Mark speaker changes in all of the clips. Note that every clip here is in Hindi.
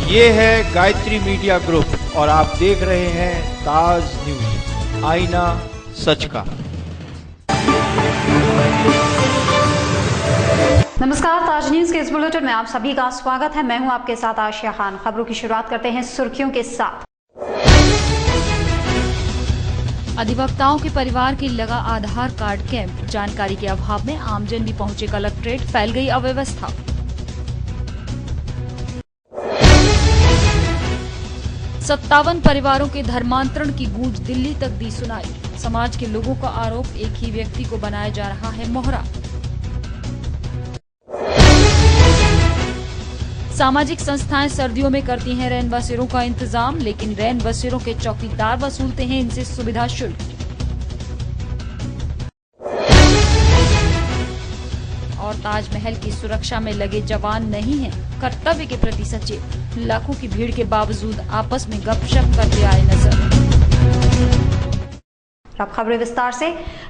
Speaker 1: ये है गायत्री मीडिया ग्रुप और आप देख रहे हैं ताज न्यूज, आईना सच का।
Speaker 2: नमस्कार, ताज न्यूज के इस बुलेटिन में आप सभी का स्वागत है। मैं हूं आपके साथ आशिया खान। खबरों की शुरुआत करते हैं सुर्खियों के साथ।
Speaker 3: अधिवक्ताओं के परिवार की लगा आधार कार्ड कैंप, जानकारी के अभाव में आमजन भी पहुंचे कलेक्ट्रेट, फैल गई अव्यवस्था। सत्तावन परिवारों के धर्मांतरण की गूंज, दिल्ली तक दी सुनाई। समाज के लोगों का आरोप, एक ही व्यक्ति को बनाया जा रहा है मोहरा। सामाजिक संस्थाएं सर्दियों में करती हैं रैन बसेरों का इंतजाम, लेकिन रैन बसेरों के चौकीदार वसूलते हैं इनसे सुविधा शुल्क। और ताजमहल की सुरक्षा में लगे जवान नहीं हैं कर्तव्य के प्रति सचेत। लाखों की भीड़ के बावजूद आपस में गपशप करते आए नजर।
Speaker 2: अब खबरें विस्तार से।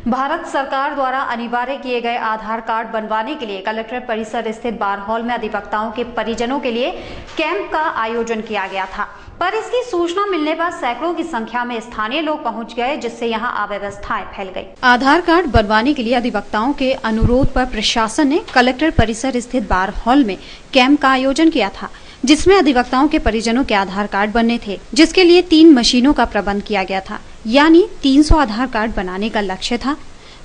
Speaker 2: भारत सरकार द्वारा अनिवार्य किए गए आधार कार्ड बनवाने के लिए कलेक्ट्रेट परिसर स्थित बार हॉल में अधिवक्ताओं के परिजनों के लिए कैंप का आयोजन किया गया था, पर इसकी सूचना मिलने पर सैकड़ों की संख्या में स्थानीय लोग पहुंच गए, जिससे यहां अव्यवस्थाएं फैल गई। आधार कार्ड बनवाने के लिए अधिवक्ताओं के अनुरोध पर प्रशासन ने कलेक्ट्रेट परिसर स्थित बार हॉल में कैंप का आयोजन किया था, जिसमें अधिवक्ताओं के परिजनों के आधार कार्ड बनने थे, जिसके लिए 3 मशीनों का प्रबंध किया गया था, यानी 300 आधार कार्ड बनाने का लक्ष्य था।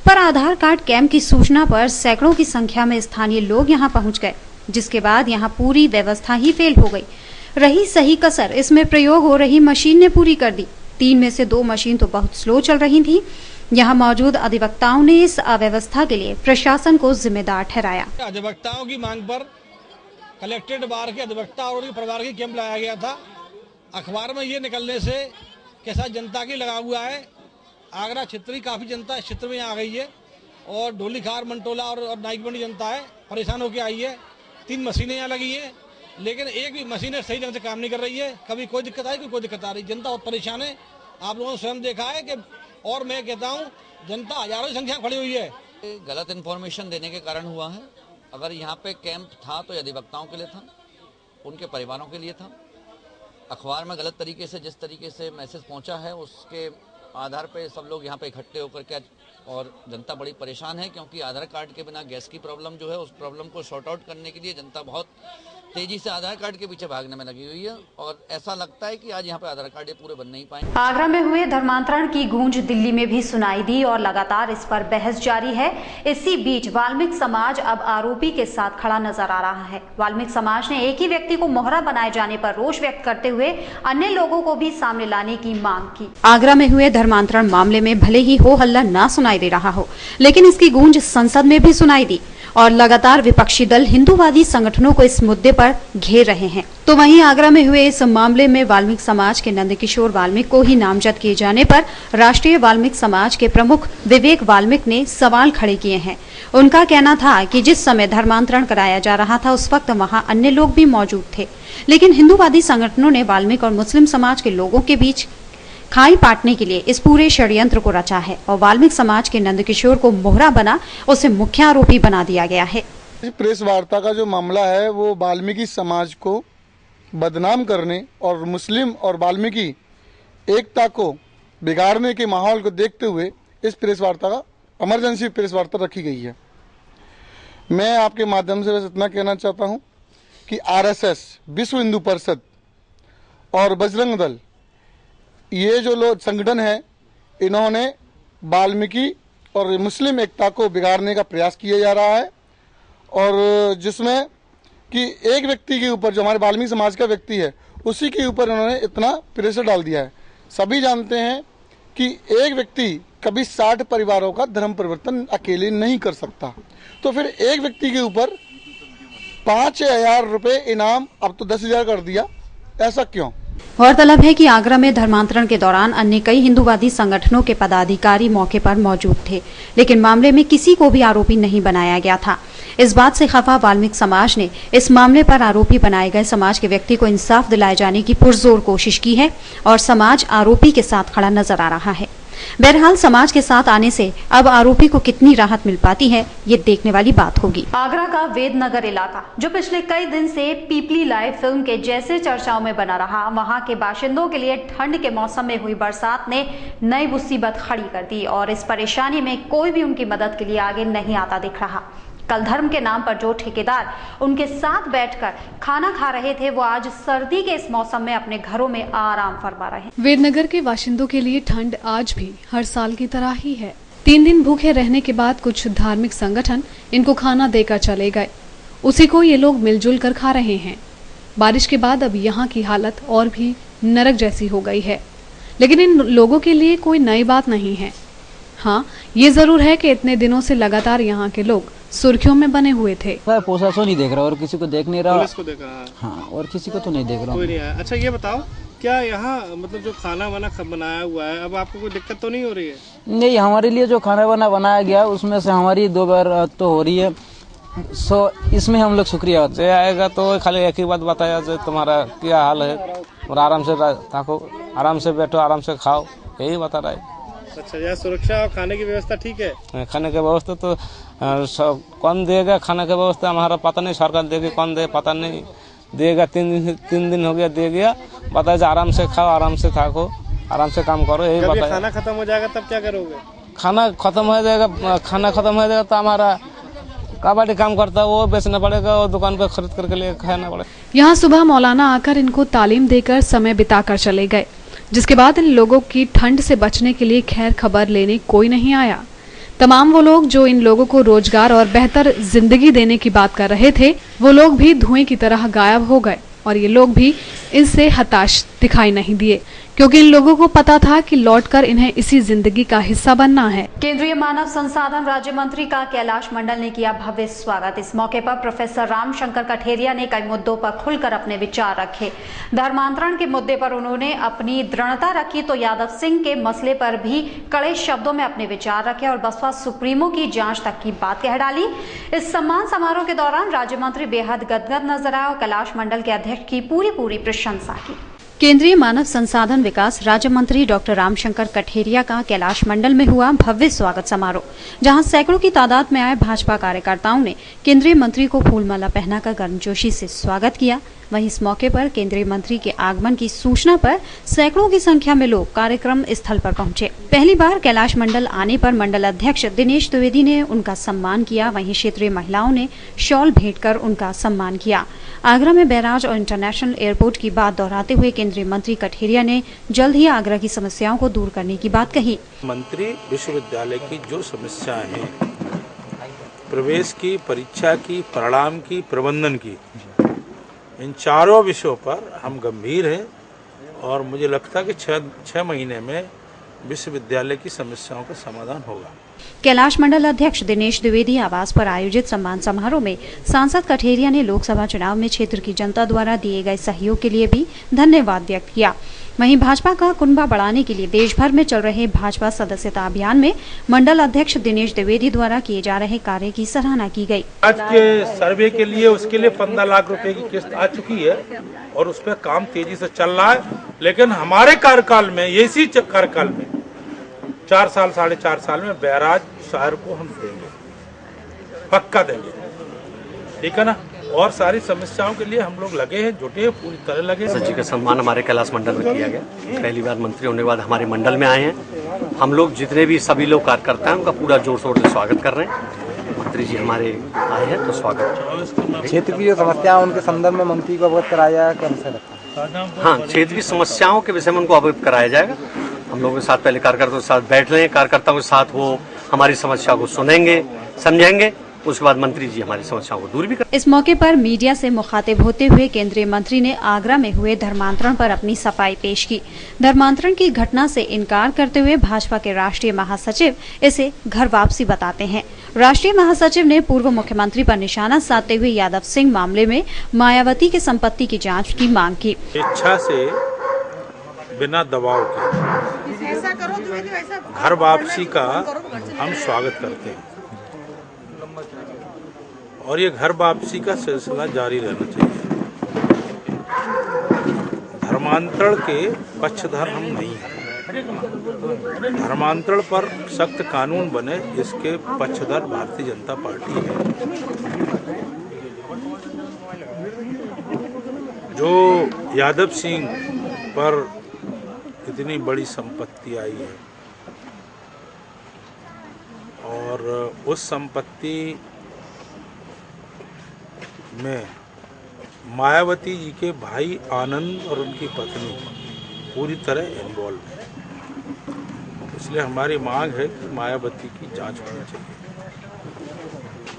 Speaker 2: पर आधार कार्ड कैंप की सूचना पर सैकड़ों की संख्या में स्थानीय लोग यहां पहुंच गए, जिसके बाद यहां पूरी व्यवस्था ही फेल हो गई। रही सही कसर इसमें प्रयोग हो रही मशीन ने पूरी कर दी। 3 में से 2 मशीन तो बहुत स्लो चल रही थी। यहाँ मौजूद अधिवक्ताओं ने इस अव्यवस्था के लिए प्रशासन को जिम्मेदार ठहराया।
Speaker 4: अधिवक्ताओं की मांग पर कलेक्ट्रेट बार के अधिवक्ता और उनके परिवार की कैंप लाया गया था। अखबार में ये निकलने से कैसा जनता की लगा हुआ है। आगरा क्षेत्र की काफ़ी जनता इस क्षेत्र में आ गई है और ढोलीखार, मंटोला और नाइक मंडी जनता है परेशान होकर आई है। 3 मशीनें यहाँ लगी हैं, लेकिन एक भी मशीन सही ढंग से काम नहीं कर रही है। कभी कोई दिक्कत आई, कोई दिक्कत आ रही। जनता बहुत परेशान है। आप लोगों ने स्वयं देखा है कि, और मैं कहता हूँ जनता हजारों की संख्या खड़ी हुई है।
Speaker 5: गलत इन्फॉर्मेशन देने के कारण हुआ है। अगर यहाँ पे कैंप था तो अधिवक्ताओं के लिए था, उनके परिवारों के लिए था। अखबार में गलत तरीके से जिस तरीके से मैसेज पहुंचा है उसके आधार पे सब लोग यहाँ पे इकट्ठे होकर के, और जनता बड़ी परेशान है, क्योंकि आधार कार्ड के बिना गैस की प्रॉब्लम जो है उस प्रॉब्लम को सॉर्ट आउट करने के लिए जनता बहुत तेजी से आधार कार्ड के पीछे भागने में लगी हुई है, और ऐसा लगता है कि आज यहाँ पे आधार कार्ड ये पूरे बन नहीं पाएंगे।
Speaker 2: आगरा में हुए धर्मांतरण की गूंज दिल्ली में भी सुनाई दी और लगातार इस पर बहस जारी है। इसी बीच वाल्मीकि समाज अब आरोपी के साथ खड़ा नजर आ रहा है। वाल्मीकि समाज ने एक ही व्यक्ति को मोहरा बनाए जाने पर रोष व्यक्त करते हुए अन्य लोगों को भी सामने लाने की मांग की। आगरा में हुए धर्मांतरण मामले में भले ही हो हल्ला ना सुनाई दे रहा हो, लेकिन इसकी गूंज संसद में भी सुनाई दी और लगातार विपक्षी दल हिंदूवादी संगठनों को इस मुद्दे पर घेर रहे हैं। तो वहीं आगरा में हुए इस मामले में वाल्मीकि समाज के नंदकिशोर वाल्मीकि को ही नामजद किए जाने पर राष्ट्रीय वाल्मीकि समाज के प्रमुख विवेक वाल्मीकि ने सवाल खड़े किए हैं। उनका कहना था कि जिस समय धर्मांतरण कराया जा रहा था उस वक्त वहां अन्य लोग भी मौजूद थे, लेकिन हिंदूवादी संगठनों ने वाल्मीकि और मुस्लिम समाज के लोगों के बीच खाई पाटने के लिए इस पूरे षड्यंत्र को रचा है और वाल्मीकि समाज के नंदकिशोर को मोहरा बना उसे मुख्य आरोपी बना दिया गया है।
Speaker 6: प्रेस वार्ता का जो मामला है वो वाल्मीकि समाज को बदनाम करने और मुस्लिम और वाल्मीकि एकता को बिगाड़ने के माहौल को देखते हुए इस प्रेस वार्ता का इमरजेंसी प्रेस वार्ता रखी गई है। मैं आपके माध्यम से बस इतना कहना चाहता हूँ कि आरएसएस, विश्व हिंदू परिषद और बजरंग दल, ये जो लोग संगठन है, इन्होंने वाल्मीकि और मुस्लिम एकता को बिगाड़ने का प्रयास किया जा रहा है, और जिसमें कि एक व्यक्ति के ऊपर, जो हमारे वाल्मीकि समाज का व्यक्ति है, उसी के ऊपर उन्होंने इतना प्रेशर डाल दिया है। सभी जानते हैं कि एक व्यक्ति कभी 60 परिवारों का धर्म परिवर्तन अकेले नहीं कर सकता, तो फिर एक व्यक्ति के ऊपर 5,000 रुपये इनाम, अब तो 10,000 कर दिया, ऐसा क्यों?
Speaker 2: गौरतलब है कि आगरा में धर्मांतरण के दौरान अन्य कई हिंदूवादी संगठनों के पदाधिकारी मौके पर मौजूद थे, लेकिन मामले में किसी को भी आरोपी नहीं बनाया गया था। इस बात से खफा वाल्मीकि समाज ने इस मामले पर आरोपी बनाए गए समाज के व्यक्ति को इंसाफ दिलाए जाने की पुरजोर कोशिश की है और समाज आरोपी के साथ खड़ा नजर आ रहा है। बहरहाल समाज के साथ आने से अब आरोपी को कितनी राहत मिल पाती है, ये देखने वाली बात होगी। आगरा का वेदनगर इलाका जो पिछले कई दिन से पीपली लाइव फिल्म के जैसे चर्चाओं में बना रहा, वहां के बाशिंदों के लिए ठंड के मौसम में हुई बरसात ने नई मुसीबत खड़ी कर दी और इस परेशानी में कोई भी उनकी मदद के लिए आगे नहीं आता दिख रहा। कल धर्म के नाम पर जो ठेकेदार उनके साथ बैठकर खाना खा रहे थे, वो आज सर्दी के इस मौसम में अपने घरों में आराम फरमा रहे हैं।
Speaker 7: वेदनगर के बाशिंदों के लिए ठंड आज भी हर साल की तरह ही है। 3 दिन भूखे रहने के बाद कुछ धार्मिक संगठन इनको खाना देकर चले गए, उसी को ये लोग मिलजुल कर खा रहे हैं। बारिश के बाद अब यहाँ की हालत और भी नरक जैसी हो गई है, लेकिन इन लोगों के लिए कोई नई बात नहीं है। हाँ, ये जरूर है कि इतने दिनों से लगातार यहाँ के लोग सुर्खियों में बने हुए थे।
Speaker 8: प्रशासन नहीं देख रहा और किसी को देख नहीं रहा।
Speaker 9: पुलिस को देख रहा है।
Speaker 8: हाँ, और किसी को तो नहीं देख रहा।
Speaker 9: कोई नहीं आया। अच्छा ये बताओ, क्या यहाँ मतलब जो खाना वाना बनाया हुआ है, अब आपको कोई दिक्कत तो नहीं हो रही है?
Speaker 8: नहीं, हमारे लिए जो खाना वाना बनाया गया उसमें से हमारी 2 बार तो हो रही है, सो इसमें हम लोग शुक्रिया होते आएगा। तो खाली एक ही बात बताया जो तुम्हारा क्या हाल है और आराम से थाको, आराम से बैठो, आराम से खाओ, यही बता रहा है।
Speaker 9: अच्छा, यहाँ सुरक्षा और खाने की व्यवस्था ठीक है?
Speaker 8: खाने की व्यवस्था तो सब कौन देगा, खाने की व्यवस्था हमारा पता नहीं, सरकार देगी कौन दे पता नहीं, देगा। 3 दिन हो गया दे गया, बताया आराम से खाओ, आराम से थाको, आराम से काम करो, यही बताया।
Speaker 9: खाना खत्म हो जाएगा तब क्या करोगे?
Speaker 8: खाना खत्म हो जाएगा तो हमारा कबाड़ी काम करता है वो बेचना पड़ेगा, वो दुकान पे खरीद करके ले खाना पड़ेगा।
Speaker 7: यहाँ सुबह मौलाना आकर इनको तालीम देकर समय बिताकर चले गए, जिसके बाद इन लोगों की ठंड से बचने के लिए खैर खबर लेने कोई नहीं आया। तमाम वो लोग जो इन लोगों को रोजगार और बेहतर जिंदगी देने की बात कर रहे थे, वो लोग भी धुएं की तरह गायब हो गए और ये लोग भी इनसे हताश दिखाई नहीं दिए, क्योंकि इन लोगों को पता था कि लौटकर इन्हें इसी जिंदगी का हिस्सा बनना है।
Speaker 2: केंद्रीय मानव संसाधन राज्य मंत्री का कैलाश मंडल ने किया भव्य स्वागत। इस मौके पर प्रोफेसर रामशंकर कठेरिया ने कई मुद्दों पर खुलकर अपने विचार रखे। धर्मांतरण के मुद्दे पर उन्होंने अपनी दृढ़ता रखी तो यादव सिंह के मसले पर भी कड़े शब्दों में अपने विचार रखे और बसपा सुप्रीमो की जांच तक की बात कह डाली। इस सम्मान समारोह के दौरान राज्य मंत्री बेहद गदगद नजर आए और कैलाश मंडल के अध्यक्ष की पूरी प्रशंसा की। केंद्रीय मानव संसाधन विकास राज्य मंत्री डॉक्टर रामशंकर कठेरिया का कैलाश मंडल में हुआ भव्य स्वागत समारोह, जहां सैकड़ों की तादाद में आए भाजपा कार्यकर्ताओं ने केंद्रीय मंत्री को फूलमाला पहनाकर गर्मजोशी से स्वागत किया। वहीं इस मौके पर केंद्रीय मंत्री के आगमन की सूचना पर सैकड़ों की संख्या में लोग कार्यक्रम स्थल पर पहुंचे। पहली बार कैलाश मंडल आने पर मंडल अध्यक्ष दिनेश द्विवेदी ने उनका सम्मान किया। वहीं क्षेत्रीय महिलाओं ने शॉल भेंट कर उनका सम्मान किया। आगरा में बैराज और इंटरनेशनल एयरपोर्ट की बात दोहराते हुए केंद्रीय मंत्री कठेरिया ने जल्द ही आगरा की समस्याओं को दूर करने की बात कही।
Speaker 10: मंत्री विश्वविद्यालय की जो समस्याएं हैं, प्रवेश की, परीक्षा की, परिणाम की, प्रबंधन की, इन चारों विषयों पर हम गंभीर हैं और मुझे लगता है कि 6 महीने में विश्वविद्यालय की समस्याओं का समाधान होगा।
Speaker 2: कैलाश मंडल अध्यक्ष दिनेश द्विवेदी आवास पर आयोजित सम्मान समारोह में सांसद कठेरिया ने लोकसभा चुनाव में क्षेत्र की जनता द्वारा दिए गए सहयोग के लिए भी धन्यवाद व्यक्त किया। वहीं भाजपा का कुनबा बढ़ाने के लिए देश भर में चल रहे भाजपा सदस्यता अभियान में मंडल अध्यक्ष दिनेश द्विवेदी द्वारा किए जा रहे कार्य की सराहना की गई।
Speaker 10: आज के सर्वे के लिए उसके लिए 15 लाख रुपए की किस्त आ चुकी है और उस पर काम तेजी से चल रहा है। लेकिन हमारे कार्यकाल में, इसी कार्यकाल में 4 साल 4.5 साल में बैराज शहर को हम देंगे, पक्का देंगे, ठीक है ना। और सारी समस्याओं के लिए हम लोग लगे हैं, जुटे हैं, पूरी तरह लगे हैं।
Speaker 11: जी का सम्मान हमारे कैलाश मंडल में किया गया। पहली बार मंत्री होने के बाद हमारे मंडल में आए हैं। हम लोग जितने भी सभी लोग कार्यकर्ता हैं उनका पूरा जोर शोर से स्वागत कर रहे हैं। मंत्री जी हमारे आए हैं तो स्वागत।
Speaker 12: क्षेत्र की जो समस्या है उनके संदर्भ में मंत्री को अवगत कराया जाए।
Speaker 11: हाँ, क्षेत्र की समस्याओं के विषय में उनको अवगत कराया जाएगा। हम लोगों के साथ पहले कार्यकर्ताओं के साथ बैठ रहे हैं, कार्यकर्ताओं के साथ वो हमारी समस्या को सुनेंगे, समझेंगे, उसके बाद मंत्री जी हमारी समस्याओं को दूर भी कर।
Speaker 2: इस मौके पर मीडिया से मुखातिब होते हुए केंद्रीय मंत्री ने आगरा में हुए धर्मांतरण पर अपनी सफाई पेश की। धर्मांतरण की घटना से इनकार करते हुए भाजपा के राष्ट्रीय महासचिव इसे घर वापसी बताते हैं। राष्ट्रीय महासचिव ने पूर्व मुख्यमंत्री पर निशाना साधते हुए यादव सिंह मामले में मायावती की संपत्ति की जाँच की मांग की।
Speaker 10: इच्छा से बिना दबाव के घर वापसी का हम स्वागत करते हैं और ये घर वापसी का सिलसिला जारी रहना चाहिए। धर्मांतरण के पक्षधर हम नहीं हैं। धर्मांतरण पर सख्त कानून बने, इसके पक्षधर भारतीय जनता पार्टी है। जो यादव सिंह पर इतनी बड़ी संपत्ति आई है और उस संपत्ति में मायावती जी के भाई आनंद और उनकी पत्नी पूरी तरह इन्वॉल्व है, इसलिए हमारी मांग है कि मायावती की जांच होनी चाहिए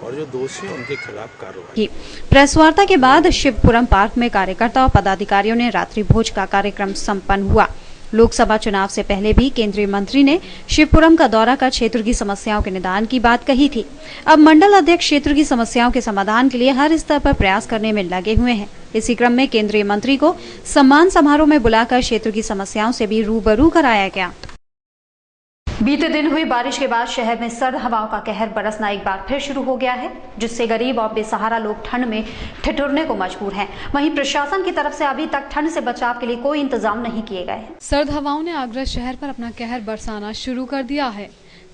Speaker 10: और जो दोषी हैं उनके खिलाफ कार्रवाई।
Speaker 2: प्रेस वार्ता के बाद शिवपुरम पार्क में कार्यकर्ता और पदाधिकारियों ने रात्रि भोज का कार्यक्रम संपन्न हुआ। लोकसभा चुनाव से पहले भी केंद्रीय मंत्री ने शिवपुरम का दौरा कर क्षेत्र की समस्याओं के निदान की बात कही थी। अब मंडल अध्यक्ष क्षेत्र की समस्याओं के समाधान के लिए हर स्तर पर प्रयास करने में लगे हुए हैं। इसी क्रम में केंद्रीय मंत्री को सम्मान समारोह में बुलाकर क्षेत्र की समस्याओं से भी रूबरू कराया गया। बीते दिन हुई बारिश के बाद शहर में सर्द हवाओं का कहर बरसना एक बार फिर शुरू हो गया है, जिससे गरीब और बेसहारा लोग ठंड में ठिठुरने को मजबूर हैं। वहीं प्रशासन की तरफ से अभी तक ठंड से बचाव के लिए कोई इंतजाम नहीं किए गए।
Speaker 7: सर्द हवाओं ने आगरा शहर पर अपना कहर बरसाना शुरू कर दिया है,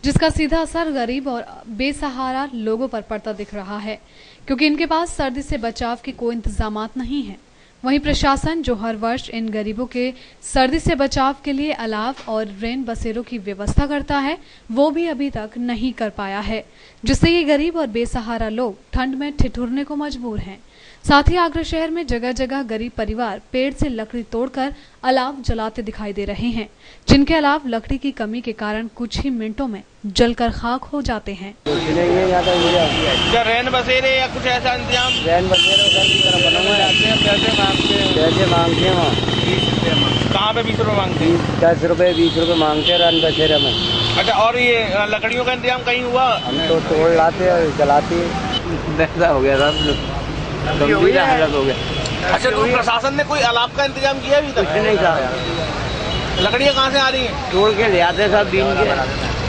Speaker 7: जिसका सीधा असर गरीब और बेसहारा लोगों पर पड़ता दिख रहा है, क्योंकि इनके पास सर्दी से बचाव के कोई इंतजामात नहीं है। वहीं प्रशासन जो हर वर्ष इन गरीबों के सर्दी से बचाव के लिए अलाव और रेन बसेरों की व्यवस्था करता है, वो भी अभी तक नहीं कर पाया है, जिससे ये गरीब और बेसहारा लोग ठंड में ठिठुरने को मजबूर हैं। साथ ही आगरा शहर में जगह जगह गरीब परिवार पेड़ से लकड़ी तोड़कर अलाव जलाते दिखाई दे रहे हैं, जिनके अलाव लकड़ी की कमी के कारण कुछ ही मिनटों में जलकर खाक हो जाते हैं।
Speaker 13: क्या रैन बसेरे या कुछ ऐसा इंतजाम?
Speaker 12: रैन बसेरे की तरफ बना हुआ है। पैसे मांगते हैं वहाँ।
Speaker 13: कहाँ पे 20 रुपए मांगते हैं?
Speaker 12: 10 रुपए 20 रुपए मांगते हैं रैन बसेरे में।
Speaker 13: अच्छा, और ये लकड़ियों का इंतजाम कहीं हुआ?
Speaker 12: हम तो तोड़ लाते और जलाते। ऐसा हो गया था, हालत हो गया।
Speaker 13: अच्छा, तो प्रशासन ने कोई अलाव का इंतजाम किया अभी तक?
Speaker 12: कुछ नहीं था।
Speaker 13: लकड़ियाँ कहाँ से आ रही हैं?
Speaker 12: तोड़ के ले आते सब दिन के।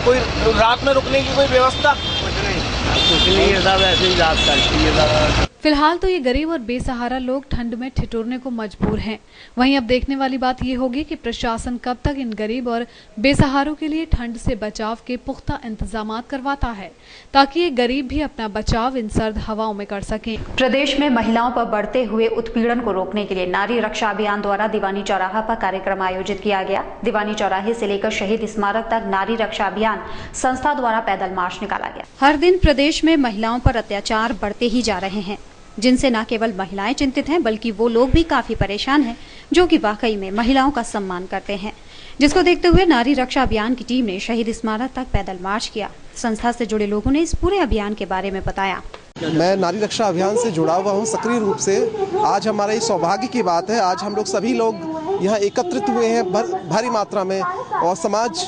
Speaker 13: कोई रात में रुकने की कोई व्यवस्था?
Speaker 12: कुछ नहीं है, सब ऐसे ही रात करती है।
Speaker 7: फिलहाल तो ये गरीब और बेसहारा लोग ठंड में ठिठुरने को मजबूर हैं। वहीं अब देखने वाली बात ये होगी कि प्रशासन कब तक इन गरीब और बेसहारों के लिए ठंड से बचाव के पुख्ता इंतजामात करवाता है, ताकि ये गरीब भी अपना बचाव इन सर्द हवाओं में कर सकें।
Speaker 2: प्रदेश में महिलाओं पर बढ़ते हुए उत्पीड़न को रोकने के लिए नारी रक्षा अभियान द्वारा दीवानी चौराहा पर कार्यक्रम आयोजित किया गया। दीवानी चौराहे से लेकर शहीद स्मारक तक नारी रक्षा अभियान संस्था द्वारा पैदल मार्च निकाला गया। हर दिन प्रदेश में महिलाओं पर अत्याचार बढ़ते ही जा रहे हैं, जिनसे न केवल महिलाएं चिंतित हैं, बल्कि वो लोग भी काफी परेशान हैं, जो कि वाकई में महिलाओं का सम्मान करते हैं। जिसको देखते हुए नारी रक्षा अभियान की टीम ने शहीद स्मारक तक पैदल मार्च किया। संस्था से जुड़े लोगों ने इस पूरे अभियान के बारे में बताया।
Speaker 14: मैं नारी रक्षा अभियान से जुड़ा हुआ हूँ सक्रिय रूप से। आज हमारा ये सौभाग्य की बात है, आज हम लोग सभी लोग यहाँ एकत्रित हुए हैं भारी मात्रा में, और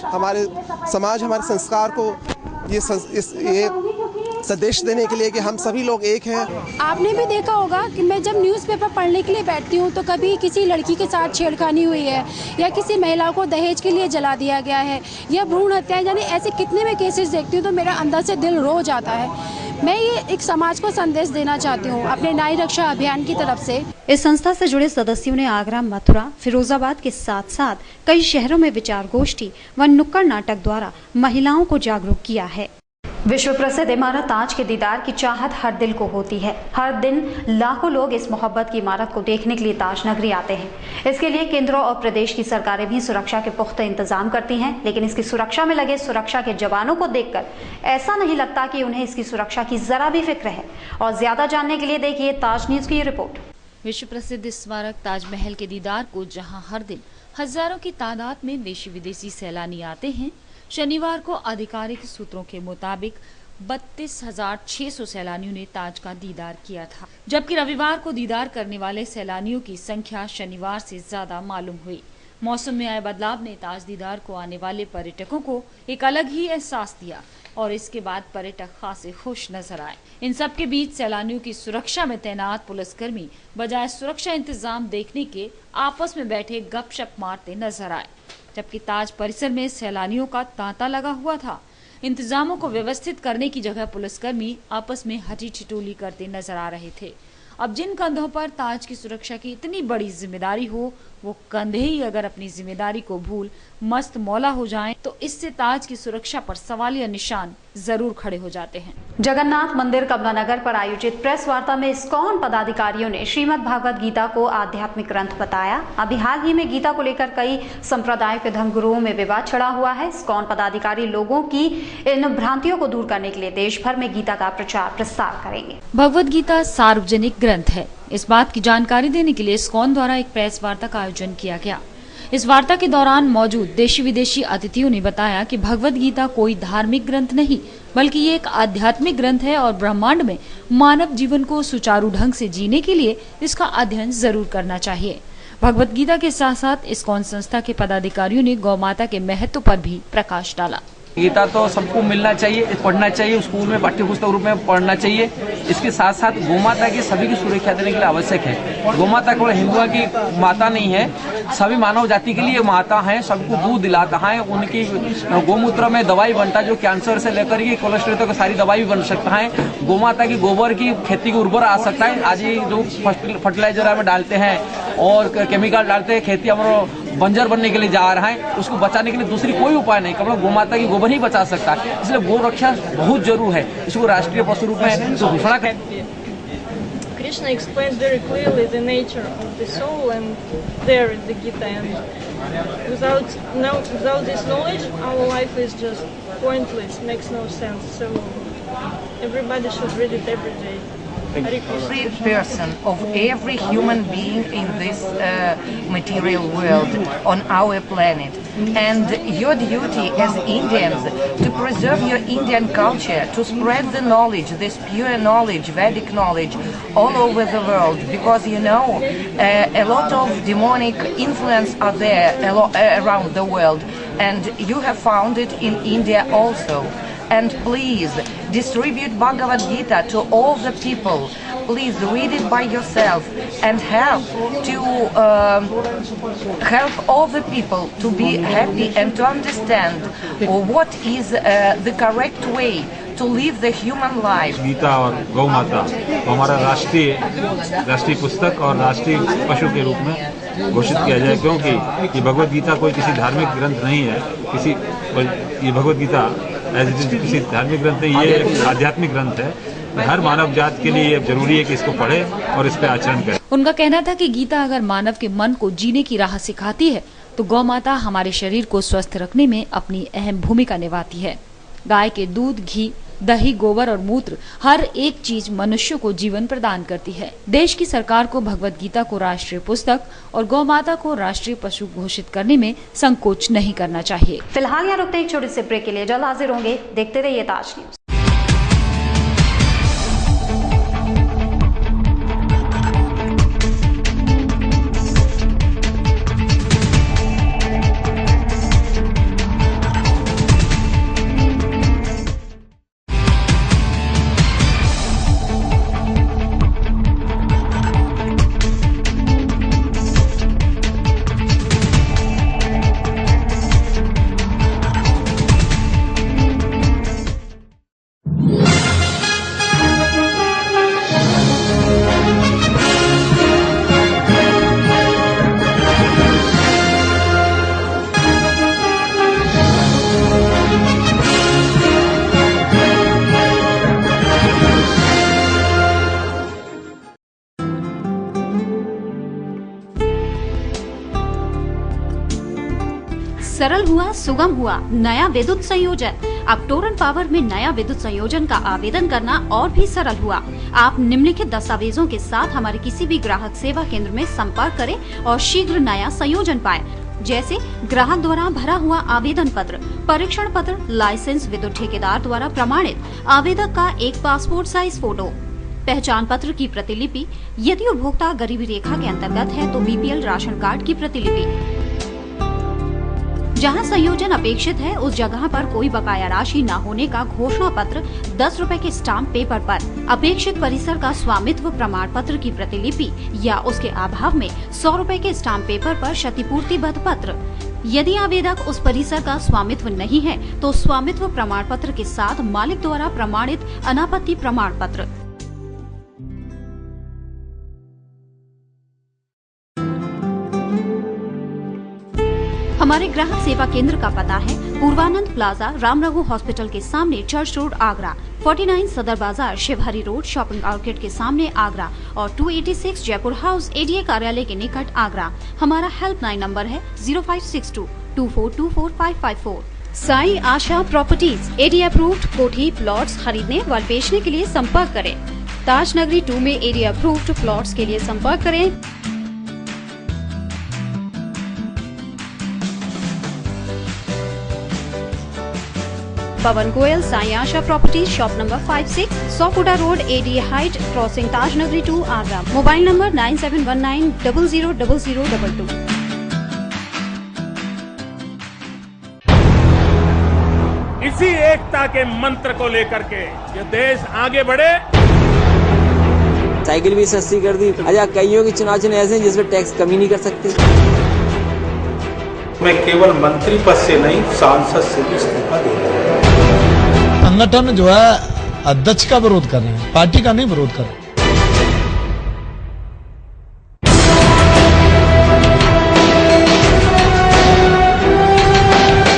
Speaker 14: हमारे संस्कार को ये संदेश देने के लिए कि हम सभी लोग एक हैं।
Speaker 15: आपने भी देखा होगा कि मैं जब न्यूज़पेपर पढ़ने के लिए बैठती हूँ तो कभी किसी लड़की के साथ छेड़खानी हुई है, या किसी महिला को दहेज के लिए जला दिया गया है, या भ्रूण हत्याएं, यानी ऐसे कितने में केसेस देखती हूँ तो मेरा अंदर से दिल रो जाता है। मैं ये एक समाज को संदेश देना चाहती हूँ अपने नारी रक्षा अभियान की तरफ से।
Speaker 2: इस संस्था से जुड़े सदस्यों ने आगरा, मथुरा, फिरोजाबाद के साथ साथ कई शहरों में विचार गोष्ठी व नुक्कड़ नाटक द्वारा महिलाओं को जागरूक किया है। विश्व प्रसिद्ध इमारत ताज के दीदार की चाहत हर दिल को होती है। हर दिन लाखों लोग इस मोहब्बत की इमारत को देखने के लिए ताज नगरी आते हैं। इसके लिए केंद्र और प्रदेश की सरकारें भी सुरक्षा के पुख्ता इंतजाम करती हैं, लेकिन इसकी सुरक्षा में लगे सुरक्षा के जवानों को देखकर ऐसा नहीं लगता कि उन्हें इसकी सुरक्षा की जरा भी फिक्र है। और ज्यादा जानने के लिए देखिए ताज न्यूज की रिपोर्ट।
Speaker 3: विश्व प्रसिद्ध स्मारक ताजमहल के दीदार को जहां हर दिन हजारों की तादाद में देशी विदेशी सैलानी आते हैं, शनिवार को आधिकारिक सूत्रों के मुताबिक 32,600 सैलानियों ने ताज का दीदार किया था, जबकि रविवार को दीदार करने वाले सैलानियों की संख्या शनिवार से ज्यादा मालूम हुई। मौसम में आए बदलाव ने ताज दीदार को आने वाले पर्यटकों को एक अलग ही एहसास दिया और इसके बाद पर्यटक खासे खुश नजर आए। इन सब के बीच सैलानियों की सुरक्षा में तैनात पुलिसकर्मी बजाय सुरक्षा इंतजाम देखने के आपस में बैठे गपशप मारते नजर आए, जबकि ताज परिसर में सैलानियों का तांता लगा हुआ था। इंतजामों को व्यवस्थित करने की जगह पुलिसकर्मी आपस में हटी ठिठोली करते नजर आ रहे थे। अब जिन कंधों पर ताज की सुरक्षा की इतनी बड़ी जिम्मेदारी हो, वो कंधे ही अगर अपनी जिम्मेदारी को भूल मस्त मौला हो जाएं, तो इससे ताज की सुरक्षा पर सवालिया निशान जरूर खड़े हो जाते हैं।
Speaker 2: जगन्नाथ मंदिर कमलानगर पर आयोजित प्रेस वार्ता में इस्कॉन पदाधिकारियों ने श्रीमद् भागवत गीता को आध्यात्मिक ग्रंथ बताया। अभी हाल ही में गीता को लेकर कई संप्रदायों के धर्मगुरुओं में विवाद छिड़ा हुआ है। इस्कॉन पदाधिकारी लोगों की इन भ्रांतियों को दूर करने के लिए देश भर में गीता का प्रचार प्रसार करेंगे।
Speaker 3: भगवत गीता सार्वजनिक ग्रंथ है। इस बात की जानकारी देने के लिए इस्कॉन द्वारा एक प्रेस वार्ता का आयोजन किया गया। इस वार्ता के दौरान मौजूद देशी विदेशी अतिथियों ने बताया कि भगवत गीता कोई धार्मिक ग्रंथ नहीं, बल्कि ये एक आध्यात्मिक ग्रंथ है और ब्रह्मांड में मानव जीवन को सुचारू ढंग से जीने के लिए इसका अध्ययन जरूर करना चाहिए। भगवत गीता के साथ साथ इस्कॉन संस्था के पदाधिकारियों ने गौ माता के महत्व पर भी प्रकाश डाला।
Speaker 16: गीता तो सबको मिलना चाहिए, पढ़ना चाहिए, स्कूल में पाठ्य पुस्तक रूप में पढ़ना चाहिए। इसके साथ साथ गोमाता की सभी की सुरक्षा देने के लिए आवश्यक है। गोमाता केवल हिंदुओं की माता नहीं है, सभी मानव जाति के लिए माता है, सबको दूध दिलाता है। उनकी गोमूत्र में दवाई बनता है, जो कैंसर से लेकर के कोलेस्ट्रॉल तक सारी दवाई भी बन सकता है। गोमाता की गोबर की खेती की उर्वर आ सकता है। आज ये जो फर्टिलाइजर में डालते हैं और केमिकल डालते हैं, खेती हमारा बंजर बनने के लिए जा रहा है, उसको बचाने के लिए दूसरी कोई उपाय नहीं, केवल गोमाता की गोबर ही बचा सकता है। इसलिए गो रक्षा बहुत जरूर है। इसको राष्ट्रीय पशु रूप में घोषणा है।
Speaker 17: Krishna explains very clearly the nature of the soul, and there in the Gita. And without this knowledge, our life is just pointless, makes no sense. So everybody should read it every day.
Speaker 18: Every person of every human being in this material world on our planet, and your duty as Indians to preserve your Indian culture, to spread the knowledge, this pure knowledge, Vedic knowledge, all over the world, because you know a lot of demonic influence are there around the world, and you have found it in India also. And please distribute Bhagavad Gita to all the people. Please read it by yourself and help all the people to be happy and to understand what is the correct way to live the human life.
Speaker 19: Gita और गौ माता तो हमारा राष्ट्रीय पुस्तक और राष्ट्रीय पशु के रूप में घोषित किया जाए, क्योंकि ये भगवत गीता कोई किसी धार्मिक ग्रंथ नहीं है। ये भगवत गीता किसी धार्मिक ग्रंथ नहीं, ये एक आध्यात्मिक ग्रंथ है। हर मानव जात के लिए जरूरी है कि इसको पढ़े और इस पे आचरण करे।
Speaker 3: उनका कहना था कि गीता अगर मानव के मन को जीने की राह सिखाती है, तो गौ माता हमारे शरीर को स्वस्थ रखने में अपनी अहम भूमिका निभाती है। गाय के दूध, घी, दही, गोबर और मूत्र, हर एक चीज मनुष्य को जीवन प्रदान करती है। देश की सरकार को भगवत गीता को राष्ट्रीय पुस्तक और गौ माता को राष्ट्रीय पशु घोषित करने में संकोच नहीं करना चाहिए।
Speaker 2: फिलहाल यहाँ रुकते हैं एक छोटे से ब्रेक के लिए, जल्द हाजिर होंगे। देखते रहिए ताज न्यूज। सरल हुआ, सुगम हुआ नया विद्युत संयोजन। अब टोरंट पावर में नया विद्युत संयोजन का आवेदन करना और भी सरल हुआ। आप निम्नलिखित दस्तावेजों के साथ हमारे किसी भी ग्राहक सेवा केंद्र में संपर्क करें और शीघ्र नया संयोजन पाएं, जैसे ग्राहक द्वारा भरा हुआ आवेदन पत्र, परीक्षण पत्र, लाइसेंस, विद्युत ठेकेदार द्वारा प्रमाणित आवेदक का एक पासपोर्ट साइज फोटो, पहचान पत्र की प्रतिलिपि, यदि उपभोक्ता गरीबी रेखा के अंतर्गत है तो बीपीएल राशन कार्ड की प्रतिलिपि। जहां संयोजन अपेक्षित है उस जगह पर कोई बकाया राशि न होने का घोषणा पत्र 10 रुपए के स्टाम्प पेपर पर, अपेक्षित परिसर का स्वामित्व प्रमाण पत्र की प्रतिलिपि या उसके अभाव में 100 रुपए के स्टाम्प पेपर पर क्षतिपूर्तिबद्ध पत्र। यदि आवेदक उस परिसर का स्वामित्व नहीं है तो स्वामित्व प्रमाण पत्र के साथ मालिक द्वारा प्रमाणित अनापत्ति प्रमाण पत्र। हमारे ग्राहक सेवा केंद्र का पता है पूर्वानंद प्लाजा, राम रघु हॉस्पिटल के सामने, चर्च रोड, आगरा, 49 सदर बाजार, शिवहरी रोड, शॉपिंग आउटलेट के सामने, आगरा और 286 जयपुर हाउस, एडीए कार्यालय के निकट, आगरा। हमारा हेल्पलाइन नंबर है 0562242554। साई आशा प्रॉपर्टीज, एडीए अप्रूव्ड कोठी प्लॉट्स खरीदने व बेचने के लिए संपर्क करें। ताज नगरी 2 में एडीए अप्रूव्ड प्लॉट्स के लिए संपर्क करें। पवन गोयल, साई आशा प्रॉपर्टीज, शॉप नंबर 56, 100 फुटा रोड, एडीए हाइट, क्रॉसिंग ताज नगरी 2, आगरा। Mobile number 9719000022।
Speaker 10: इसी एकता के मंत्र को लेकर के ये देश आगे बढ़े।
Speaker 12: साइकिल भी सस्ती कर दी। अच्छा, कईयों के चुनाव चिन्ह ऐसे हैं जिसमें टैक्स कमी नहीं कर सकते।
Speaker 19: मैं केवल मंत्री पद से नहीं, सांसद से भी इस्तीफा दे रहा हूं।
Speaker 20: संगठन जो है अध्यक्ष का विरोध कर रहे हैं, पार्टी का नहीं विरोध कर रहे।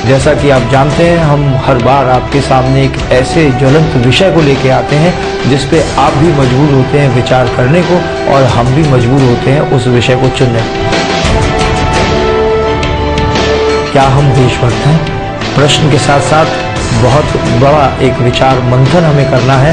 Speaker 1: जैसा कि आप जानते हैं, हम हर बार आपके सामने एक ऐसे ज्वलंत विषय को लेके आते हैं जिस पे आप भी मजबूर होते हैं विचार करने को और हम भी मजबूर होते हैं उस विषय को चुनने। क्या हम देशभक्त हैं? प्रश्न के साथ साथ बहुत बड़ा एक विचार मंथन हमें करना है।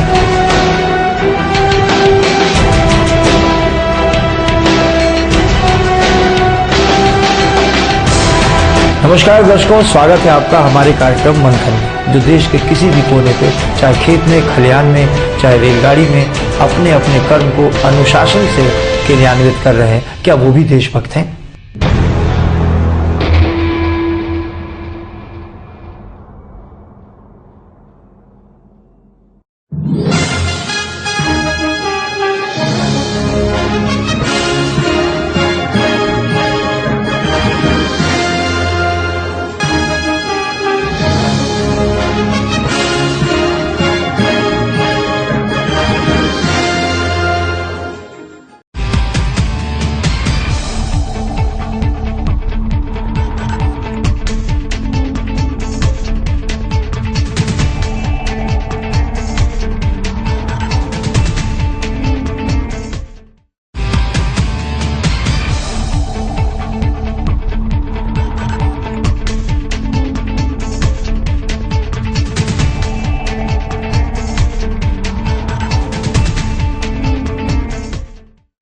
Speaker 1: नमस्कार दर्शकों, स्वागत है आपका हमारे कार्यक्रम मंथन में, जो देश के किसी भी कोने पे, चाहे खेत में, खलिहान में, चाहे रेलगाड़ी में, अपने अपने कर्म को अनुशासन से क्रियान्वित कर रहे हैं। क्या वो भी देशभक्त हैं?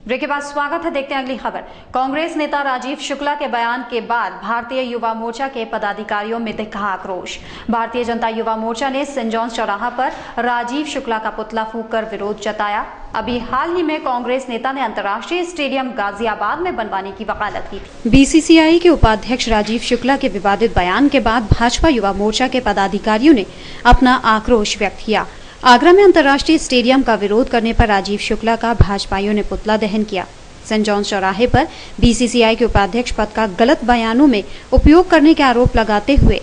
Speaker 2: ब्रेक के बाद स्वागत है। देखते हैं अगली खबर। कांग्रेस नेता राजीव शुक्ला के बयान के बाद भारतीय युवा मोर्चा के पदाधिकारियों में दिखा आक्रोश। भारतीय जनता युवा मोर्चा ने सेंट जॉन्स चौराहा पर राजीव शुक्ला का पुतला फूंककर विरोध जताया। अभी हाल ही में कांग्रेस नेता ने अंतर्राष्ट्रीय स्टेडियम गाजियाबाद में बनवाने की वकालत की थी। बीसीसीआई के उपाध्यक्ष राजीव शुक्ला के विवादित बयान के बाद भाजपा युवा मोर्चा के पदाधिकारियों ने अपना आक्रोश व्यक्त किया। आगरा में अंतर्राष्ट्रीय स्टेडियम का विरोध करने पर राजीव शुक्ला का भाजपाइयों ने पुतला दहन किया। सेंट जॉन्स चौराहे पर बीसीसीआई के उपाध्यक्ष पद का गलत बयानों में उपयोग करने के आरोप लगाते हुए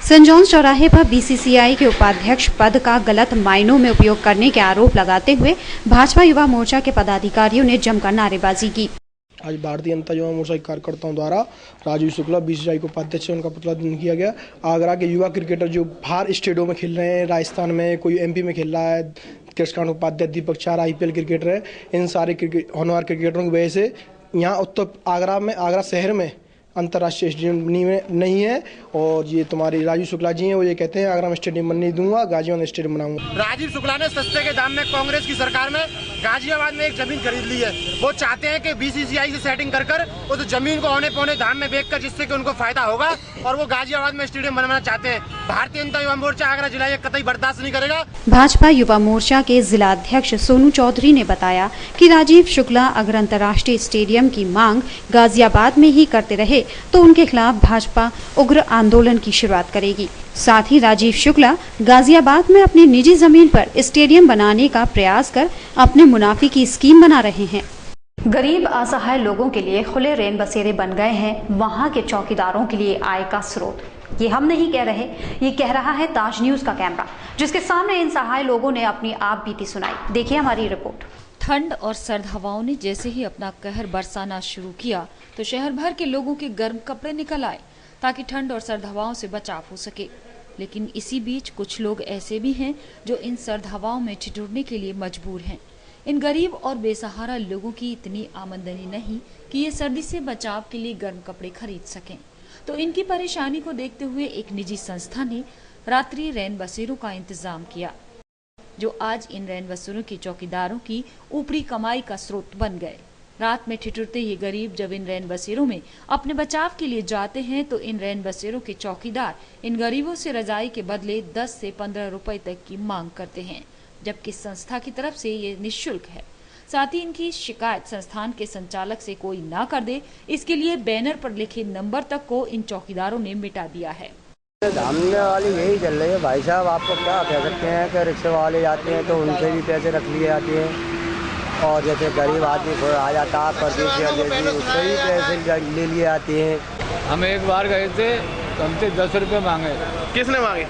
Speaker 2: सेंट जॉन्स चौराहे पर बीसीसीआई के उपाध्यक्ष पद का गलत मायनों में उपयोग करने के आरोप लगाते हुए भाजपा युवा मोर्चा के पदाधिकारियों ने जमकर नारेबाजी की।
Speaker 21: आज भारतीय जनता युवा मोर्चा के कार्यकर्ताओं द्वारा राजीव शुक्ला बीसीसीआई को उपाध्यक्ष उनका पुतला दहन किया गया। आगरा के युवा क्रिकेटर जो बाहर स्टेटों में खेल रहे हैं, राजस्थान में, कोई एमपी में खेल रहा है, कृष्णकांत उपाध्याय, दीपक चार आईपीएल क्रिकेटर है, इन सारे होनहार क्रिकेटरों की वजह से यहाँ आगरा शहर में अंतर्राष्ट्रीय स्टेडियम नहीं है। और ये तुम्हारी राजीव शुक्ला जी हैं, वो ये कहते हैं आगरा में स्टेडियम बनने दूंगा, गाजियाबाद में स्टेडियम बनाऊंगा।
Speaker 22: राजीव शुक्ला ने सस्ते के दाम में कांग्रेस की सरकार में गाजियाबाद में एक जमीन खरीद ली है। वो चाहते हैं कि बीसीसीआई से सेटिंग कर उस जमीन को औने पौने दाम में बेचकर, जिससे कि उनको फायदा होगा, और वो गाजियाबाद में स्टेडियम बनवाना चाहते हैं। भारतीय जनता युवा मोर्चा आगरा जिला ये कतई बर्दाश्त नहीं करेगा।
Speaker 2: भाजपा युवा मोर्चा के जिला अध्यक्ष सोनू चौधरी ने बताया कि राजीव शुक्ला अगर अंतर्राष्ट्रीय स्टेडियम की मांग गाजियाबाद में ही करते रहे तो उनके खिलाफ भाजपा उग्र आंदोलन की शुरुआत करेगी। साथ ही राजीव शुक्ला गाजियाबाद में अपनी निजी जमीन पर स्टेडियम बनाने का प्रयास कर अपने मुनाफे की स्कीम बना रहे हैं। गरीब असहाय लोगों के लिए खुले रेन बसेरे बन गए हैं वहां के चौकीदारों के लिए आय का स्रोत। ये हम नहीं कह रहे, ये कह रहा है ताज न्यूज का कैमरा, जिसके सामने इन सहाय लोगों ने अपनी आप बीती सुनाई। देखिए हमारी रिपोर्ट।
Speaker 3: ठंड और सर्द हवाओं ने जैसे ही अपना कहर बरसाना शुरू किया तो शहर भर के लोगों के गर्म कपड़े निकल आए। ताकि ठंड और सर्द हवाओं से बचाव हो सके। लेकिन इसी बीच कुछ लोग ऐसे भी हैं जो इन सर्द हवाओं में ठिठुरने के लिए मजबूर हैं। इन गरीब और बेसहारा लोगों की इतनी आमदनी नहीं कि ये सर्दी से बचाव के लिए गर्म कपड़े खरीद सकें। तो इनकी परेशानी को देखते हुए एक निजी संस्था ने रात्रि रैन बसेरों का इंतजाम किया, जो आज इन रैन बसेरों के चौकीदारों की ऊपरी कमाई का स्रोत बन गए। रात में ठिठुरते ये गरीब जब इन रैन बसेरों में अपने बचाव के लिए जाते हैं तो इन रैन बसेरों के चौकीदार इन गरीबों से रजाई के बदले 10 से 15 रुपए तक की मांग करते हैं, जबकि संस्था की तरफ से ये निःशुल्क है। साथ ही इनकी शिकायत संस्थान के संचालक से कोई ना कर दे, इसके लिए बैनर पर लिखे नंबर तक को इन चौकीदारों ने मिटा दिया है।
Speaker 4: धामने वाली यही चल रही है भाई साहब, आपको क्या कह सकते हैं कि रिक्शे वाले जाते हैं तो उनसे भी पैसे रख लिए जाते हैं, और जैसे गरीब आदमी आ जाता है परदेसी उससे भी पैसे ले लिए जाते हैं।
Speaker 12: हम एक बार गए थे, हमसे 10 रुपये मांगे।
Speaker 13: किसने मांगे?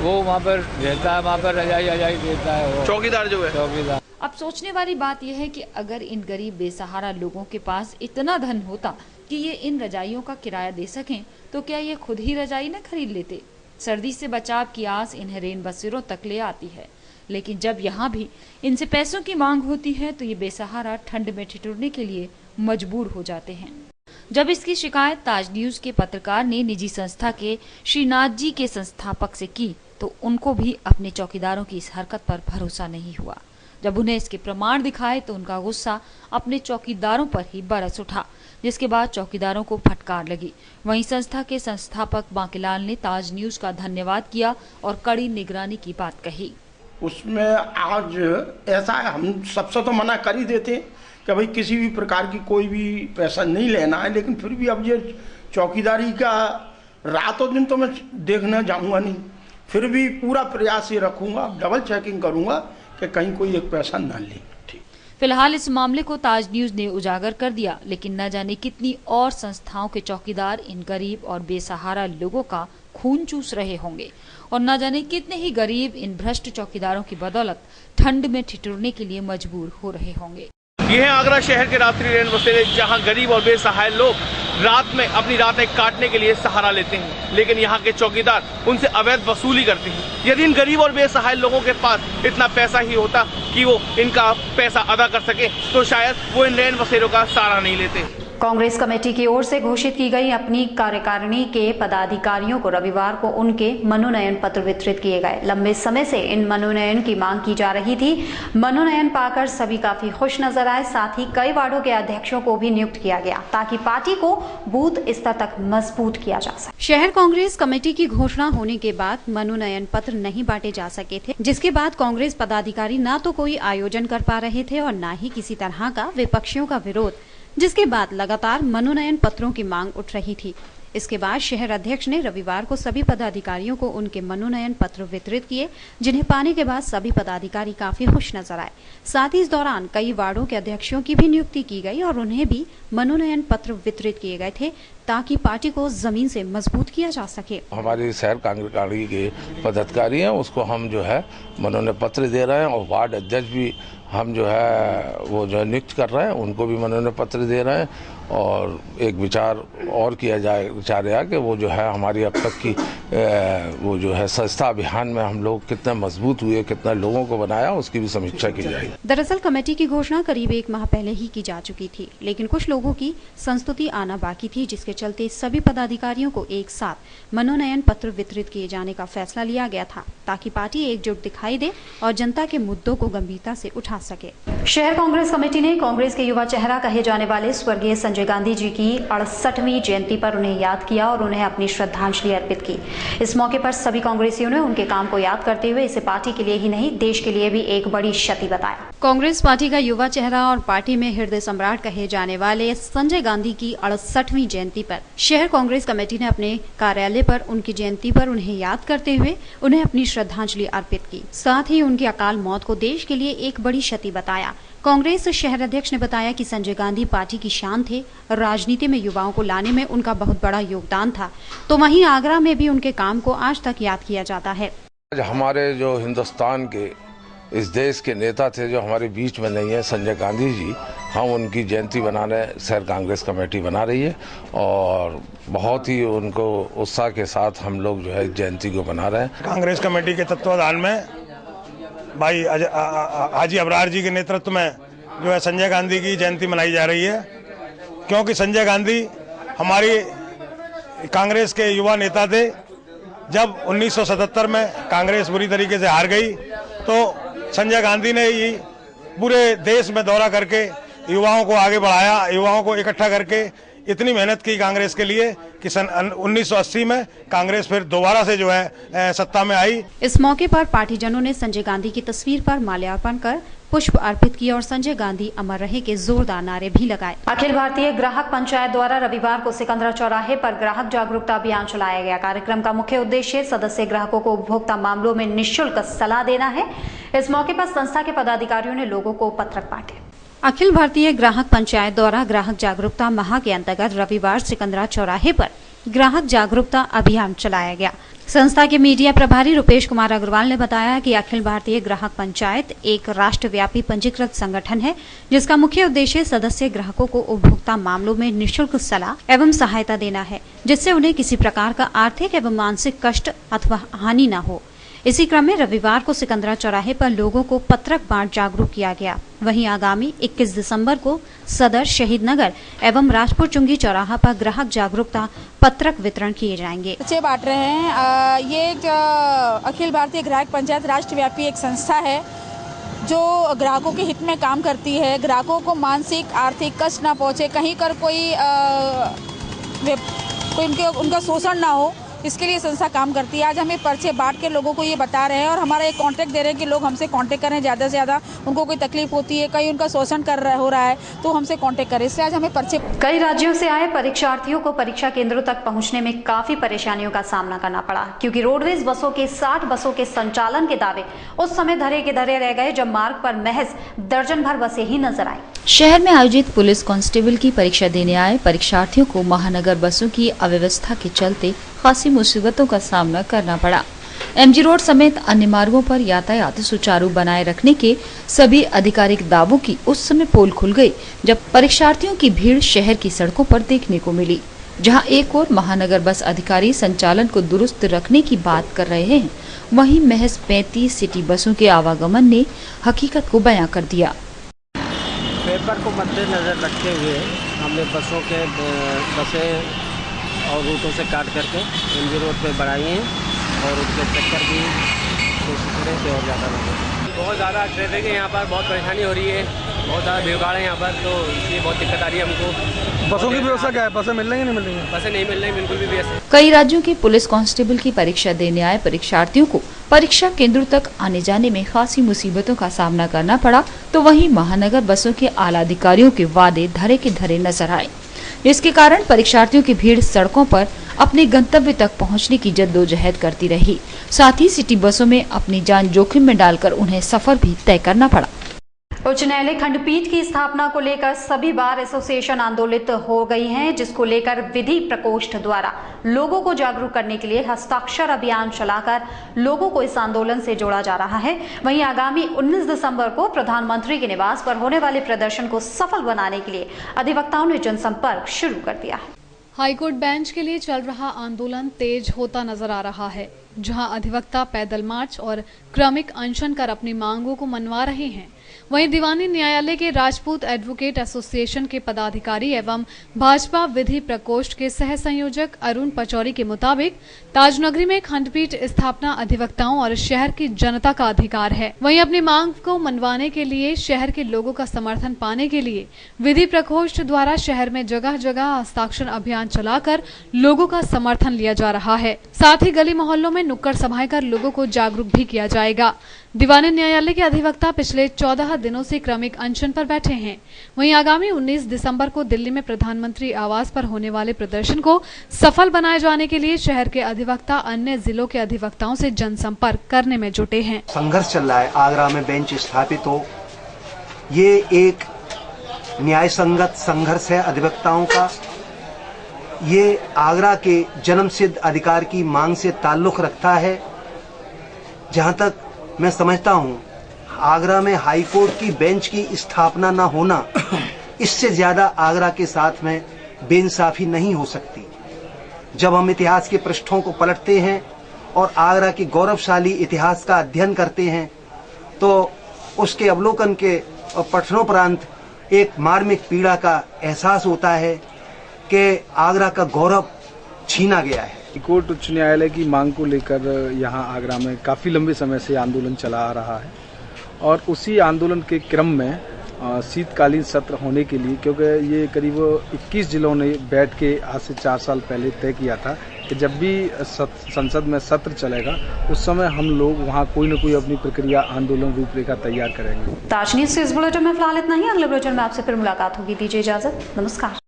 Speaker 12: वो वहाँ पर रहता है, वहाँ पर रजाई देता है वो
Speaker 13: चौकीदार जो है।
Speaker 12: चौकीदार।
Speaker 3: अब सोचने वाली बात यह है कि अगर इन गरीब बेसहारा लोगों के पास इतना धन होता कि ये इन रजाइयों का किराया दे सकें, तो क्या ये खुद ही रजाई न खरीद लेते? सर्दी से बचाव की आस इन्हें रैन बसेरों तक ले आती है, लेकिन जब यहाँ भी इनसे पैसों की मांग होती है तो ये बेसहारा ठंड में ठिठुरने के लिए मजबूर हो जाते हैं। जब इसकी शिकायत ताज न्यूज के पत्रकार ने निजी संस्था के श्रीनाथ जी के संस्थापक से की तो उनको भी अपने चौकीदारों की इस हरकत पर भरोसा नहीं हुआ। जब उन्हें इसके प्रमाण दिखाए तो उनका गुस्सा अपने चौकीदारों पर ही बरस उठा, जिसके बाद चौकीदारों को फटकार लगी। वहीं संस्था के संस्थापक बांकीलाल ने ताज न्यूज का धन्यवाद किया और कड़ी निगरानी की बात कही।
Speaker 5: उसमें आज ऐसा है, हम सबसे तो मना कर ही देते कि भाई किसी भी प्रकार की कोई भी पैसा नहीं लेना है, लेकिन फिर भी अब ये चौकीदारी का रातों दिन तो मैं देखने जाऊंगा नहीं, फिर भी पूरा प्रयास ये रखूंगा, डबल चेकिंग करूंगा कि कहीं कोई एक पैसा ना ले।
Speaker 3: फिलहाल इस मामले को ताज न्यूज ने उजागर कर दिया, लेकिन न जाने कितनी और संस्थाओं के चौकीदार इन गरीब और बेसहारा लोगों का खून चूस रहे होंगे और न जाने कितने ही गरीब इन भ्रष्ट चौकीदारों की बदौलत ठंड में ठिठुरने के लिए मजबूर हो रहे होंगे।
Speaker 13: ये है आगरा शहर के रात्रि रैन बसेरे, जहां गरीब और बेसहाय लोग रात में अपनी रातें काटने के लिए सहारा लेते हैं, लेकिन यहाँ के चौकीदार उनसे अवैध वसूली करते हैं। यदि इन गरीब और बेसहाय लोगों के पास इतना पैसा ही होता कि वो इनका पैसा अदा कर सके तो शायद वो इन रैन बसेरों का सहारा नहीं लेते।
Speaker 2: कांग्रेस कमेटी की ओर से घोषित की गई अपनी कार्यकारिणी के पदाधिकारियों को रविवार को उनके मनोनयन पत्र वितरित किए गए। लंबे समय से इन मनोनयन की मांग की जा रही थी। मनोनयन पाकर सभी काफी खुश नजर आए। साथ ही कई वार्डों के अध्यक्षों को भी नियुक्त किया गया ताकि पार्टी को बूथ स्तर तक मजबूत किया जा सके। शहर कांग्रेस कमेटी की घोषणा होने के बाद मनोनयन पत्र नहीं बांटे जा सके थे, जिसके बाद कांग्रेस पदाधिकारी न तो कोई आयोजन कर पा रहे थे और न ही किसी तरह का विपक्षियों का विरोध, जिसके बाद लगातार मनोनयन पत्रों की मांग उठ रही थी। इसके बाद शहर अध्यक्ष ने रविवार को सभी पदाधिकारियों को उनके मनोनयन पत्र वितरित किए, जिन्हें पाने के बाद सभी पदाधिकारी काफी खुश नजर आए। साथ ही इस दौरान कई वार्डों के अध्यक्षों की भी नियुक्ति की गई और उन्हें भी मनोनयन पत्र वितरित किए गए थे ताकि पार्टी को जमीन से मजबूत किया जा सके।
Speaker 23: हमारी शहर कांग्रेस के पदाधिकारी हैं, उसको हम जो है मनोनयन पत्र दे रहे हैं और वार्ड अध्यक्ष भी हम जो है वो जो नियुक्त कर रहे हैं, उनको भी मनोनयन पत्र दे रहे हैं। और एक विचार और किया जाए, विचार यह कि वो जो है हमारी अब तक की वो जो है स्वच्छता अभियान में हम लोग कितना मजबूत हुए, कितना लोगों को बनाया, उसकी भी समीक्षा की जाएगी।
Speaker 2: दरअसल कमेटी की घोषणा करीब 1 माह पहले ही की जा चुकी थी, लेकिन कुछ लोगों की संस्तुति आना बाकी थी, जिसके चलते सभी पदाधिकारियों को एक साथ मनोनयन पत्र वितरित किए जाने का फैसला लिया गया था ताकि पार्टी एकजुट दिखाई दे और जनता के मुद्दों को गंभीरता से उठा सके। शहर कांग्रेस कमेटी ने कांग्रेस के युवा चेहरा कहे जाने वाले स्वर्गीय संजय गांधी जी की 68वीं जयंती पर उन्हें याद किया और उन्हें अपनी श्रद्धांजलि अर्पित की। इस मौके पर सभी कांग्रेसियों ने उनके काम को याद करते हुए इसे पार्टी के लिए ही नहीं देश के लिए भी एक बड़ी क्षति बताया। कांग्रेस पार्टी का युवा चेहरा और पार्टी में हृदय सम्राट कहे जाने वाले संजय गांधी की 68वीं जयंती पर शहर कांग्रेस कमेटी ने अपने कार्यालय पर उनकी जयंती पर उन्हें याद करते हुए उन्हें अपनी श्रद्धांजलि अर्पित की। साथ ही उनकी अकाल मौत को देश के लिए एक बड़ी क्षति बताया। कांग्रेस शहर अध्यक्ष ने बताया कि संजय गांधी पार्टी की शान थे, राजनीति में युवाओं को लाने में उनका बहुत बड़ा योगदान था, तो वहीं आगरा में भी उनके काम को आज तक याद किया जाता है।
Speaker 23: हमारे जो हिंदुस्तान के इस देश के नेता थे जो हमारे बीच में नहीं है, संजय गांधी जी, हम उनकी जयंती बनाने शहर कांग्रेस कमेटी बना रही है और बहुत ही उनको उत्साह के साथ हम लोग जो है जयंती को मना रहे हैं।
Speaker 6: कांग्रेस कमेटी के तत्वाधान में भाई हाजी अबरार जी के नेतृत्व में जो है संजय गांधी की जयंती मनाई जा रही है, क्योंकि संजय गांधी हमारी कांग्रेस के युवा नेता थे। जब 1977 में कांग्रेस बुरी तरीके से हार गई तो संजय गांधी ने ही पूरे देश में दौरा करके युवाओं को आगे बढ़ाया, युवाओं को इकट्ठा करके इतनी मेहनत की कांग्रेस के लिए कि सन 1980 में कांग्रेस फिर दोबारा से जो है सत्ता में आई।
Speaker 2: इस मौके पर पार्टीजनों ने संजय गांधी की तस्वीर पर माल्यार्पण कर पुष्प अर्पित किए और संजय गांधी अमर रहे के जोरदार नारे भी लगाए। अखिल भारतीय ग्राहक पंचायत द्वारा रविवार को सिकंदरा चौराहे पर ग्राहक जागरूकता अभियान चलाया गया। कार्यक्रम का मुख्य उद्देश्य सदस्य ग्राहकों को उपभोक्ता मामलों में निःशुल्क सलाह देना है। इस मौके पर संस्था के पदाधिकारियों ने लोगों को पत्रक बांटे। अखिल भारतीय ग्राहक पंचायत द्वारा ग्राहक जागरूकता माह के अंतर्गत रविवार सिकंदरा चौराहे पर ग्राहक जागरूकता अभियान चलाया गया। संस्था के मीडिया प्रभारी रुपेश कुमार अग्रवाल ने बताया कि अखिल भारतीय ग्राहक पंचायत एक राष्ट्रव्यापी पंजीकृत संगठन है, जिसका मुख्य उद्देश्य सदस्य ग्राहकों को उपभोक्ता मामलों में निःशुल्क सलाह एवं सहायता देना है, जिससे उन्हें किसी प्रकार का आर्थिक एवं मानसिक कष्ट अथवा हानि न हो। इसी क्रम में रविवार को सिकंदरा चौराहे पर लोगों को पत्रक बांट जागरूक किया गया। वहीं आगामी 21 दिसंबर को सदर, शहीद नगर एवं राजपुर चुंगी चौराहा पर ग्राहक जागरूकता पत्रक वितरण किए जाएंगे।
Speaker 8: बच्चे बांट रहे हैं। ये एक अखिल भारतीय ग्राहक पंचायत राष्ट्रव्यापी एक संस्था है जो ग्राहकों के हित में काम करती है। ग्राहकों को मानसिक आर्थिक कष्ट न पहुँचे, कहीं कर कोई उनका शोषण ना हो, इसके लिए संस्था काम करती है। आज हमें पर्चे बांट के लोगों को ये बता रहे हैं और हमारा एक कांटेक्ट दे रहे हैं कि लोग हमसे कांटेक्ट करें, ज़्यादा से ज़्यादा उनको कोई तकलीफ होती है, कहीं उनका शोषण हो रहा है तो हमसे कांटेक्ट करें। इसलिए आज हमें पर्चे।
Speaker 2: कई राज्यों से आए परीक्षार्थियों को परीक्षा केंद्रों तक पहुंचने में काफी परेशानियों का सामना करना पड़ा, क्योंकि रोडवेज बसों के 60 बसों के संचालन के दावे उस समय धरे के धरे रह गए जब मार्ग पर महज दर्जन भर बसें ही नजर आई।
Speaker 3: शहर में आयोजित पुलिस कांस्टेबल की परीक्षा देने आए परीक्षार्थियों को महानगर बसों की अव्यवस्था के चलते खासी मुसीबतों का सामना करना पड़ा। एमजी रोड समेत अन्य मार्गों पर यातायात सुचारू बनाए रखने के सभी आधिकारिक दावों की उस समय पोल खुल गई जब परीक्षार्थियों की भीड़ शहर की सड़कों पर देखने को मिली, जहां एक ओर महानगर बस अधिकारी संचालन को दुरुस्त रखने की बात कर रहे हैं, वहीं महज 35 सिटी बसों के आवागमन ने हकीकत को बयां कर दिया।
Speaker 9: पेपर को मद्देनजर रखते हुए हमने बसें और रूटों से काट करके एमजी रोड पे बढ़ाई हैं और उसके चक्कर भी कोशिश करें कि और ज़्यादा लगे।
Speaker 24: बहुत ज़्यादा ट्रैफिक है यहाँ पर, बहुत परेशानी हो रही है, बहुत ज़्यादा भीड़ भाड़ है यहाँ पर, तो इसलिए बहुत दिक्कत आ रही है हमको।
Speaker 6: बसों की व्यवस्था क्या है? बसें मिल रही है नहीं मिल रही है?
Speaker 24: बसें नहीं मिल रही बिल्कुल भी व्यवस्था।
Speaker 3: कई राज्यों के पुलिस कांस्टेबल की परीक्षा देने आए परीक्षार्थियों को परीक्षा केंद्रों तक आने जाने में खासी मुसीबतों का सामना करना पड़ा, तो वहीं महानगर बसों के आला अधिकारियों के वादे धरे के धरे नजर आए, जिसके कारण परीक्षार्थियों की भीड़ सड़कों पर अपने गंतव्य तक पहुंचने की जद्दोजहद करती रही। साथ ही सिटी बसों में अपनी जान जोखिम में डालकर उन्हें सफर भी तय करना पड़ा।
Speaker 2: उच्च न्यायालय खंडपीठ की स्थापना को लेकर सभी बार एसोसिएशन आंदोलित हो गई हैं, जिसको लेकर विधि प्रकोष्ठ द्वारा लोगों को जागरूक करने के लिए हस्ताक्षर अभियान चलाकर लोगों को इस आंदोलन से जोड़ा जा रहा है। वहीं आगामी 19 दिसंबर को प्रधानमंत्री के निवास पर होने वाले प्रदर्शन को सफल बनाने के लिए अधिवक्ताओं ने जनसंपर्क शुरू कर दिया है।
Speaker 7: हाईकोर्ट बेंच के लिए चल रहा आंदोलन तेज होता नजर आ रहा है, जहां अधिवक्ता पैदल मार्च और क्रमिक अनशन कर अपनी मांगों को मनवा रहे हैं। वहीं दीवानी न्यायालय के राजपूत एडवोकेट एसोसिएशन के पदाधिकारी एवं भाजपा विधि प्रकोष्ठ के सह संयोजक अरुण पचौरी के मुताबिक ताजनगरी में खंडपीठ स्थापना अधिवक्ताओं और शहर की जनता का अधिकार है। वहीं अपनी मांग को मनवाने के लिए शहर के लोगों का समर्थन पाने के लिए विधि प्रकोष्ठ द्वारा शहर में जगह जगह हस्ताक्षर अभियान चलाकर लोगों का समर्थन लिया जा रहा है। साथ ही गली मोहल्लों में नुक्कड़ सभाएं कर लोगों को जागरूक भी किया जाएगा। दीवानी न्यायालय के अधिवक्ता पिछले 14 दिनों से क्रमिक अनशन पर बैठे हैं। वहीं आगामी 19 दिसंबर को दिल्ली में प्रधानमंत्री आवास पर होने वाले प्रदर्शन को सफल बनाए जाने के लिए शहर के अधिवक्ता अन्य जिलों के अधिवक्ताओं से जनसंपर्क करने में जुटे हैं।
Speaker 25: संघर्ष चल रहा है, आगरा में बेंच स्थापित हो, ये एक न्याय संगत संघर्ष है अधिवक्ताओं का। ये आगरा के जन्मसिद्ध अधिकार की मांग से ताल्लुक रखता है। जहां तक मैं समझता हूं, आगरा में हाईकोर्ट की बेंच की स्थापना न होना इससे ज्यादा आगरा के साथ में बेइंसाफी नहीं हो सकती। जब हम इतिहास के पृष्ठों को पलटते हैं और आगरा के गौरवशाली इतिहास का अध्ययन करते हैं तो उसके अवलोकन के पठनोपरांत एक मार्मिक पीड़ा का एहसास होता है कि आगरा का गौरव छीना गया है।
Speaker 11: कोर्ट उच्च न्यायालय की मांग को लेकर यहाँ आगरा में काफ़ी लंबे समय से आंदोलन चला आ रहा है और उसी आंदोलन के क्रम में शीतकालीन सत्र होने के लिए, क्योंकि ये करीब 21 जिलों ने बैठ के आज से 4 साल पहले तय किया था कि जब भी संसद में सत्र चलेगा उस समय हम लोग वहाँ कोई न कोई अपनी प्रक्रिया आंदोलन रूपरेखा तैयार करेंगे।
Speaker 2: ताज न्यूज़ के इस बुलेटिन में फिलहाल इतना ही। अगले बुलेटिन में आपसे फिर मुलाकात होगी। दीजिए इजाजत, नमस्कार।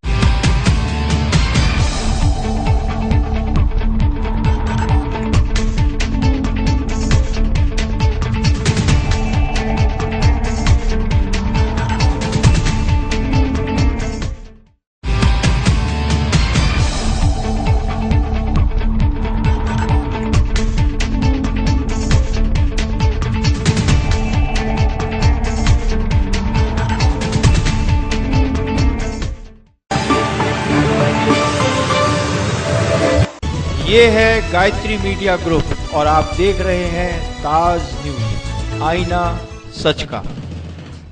Speaker 14: ये है गायत्री मीडिया ग्रुप और आप देख रहे हैं ताज न्यूज़, आईना सच का।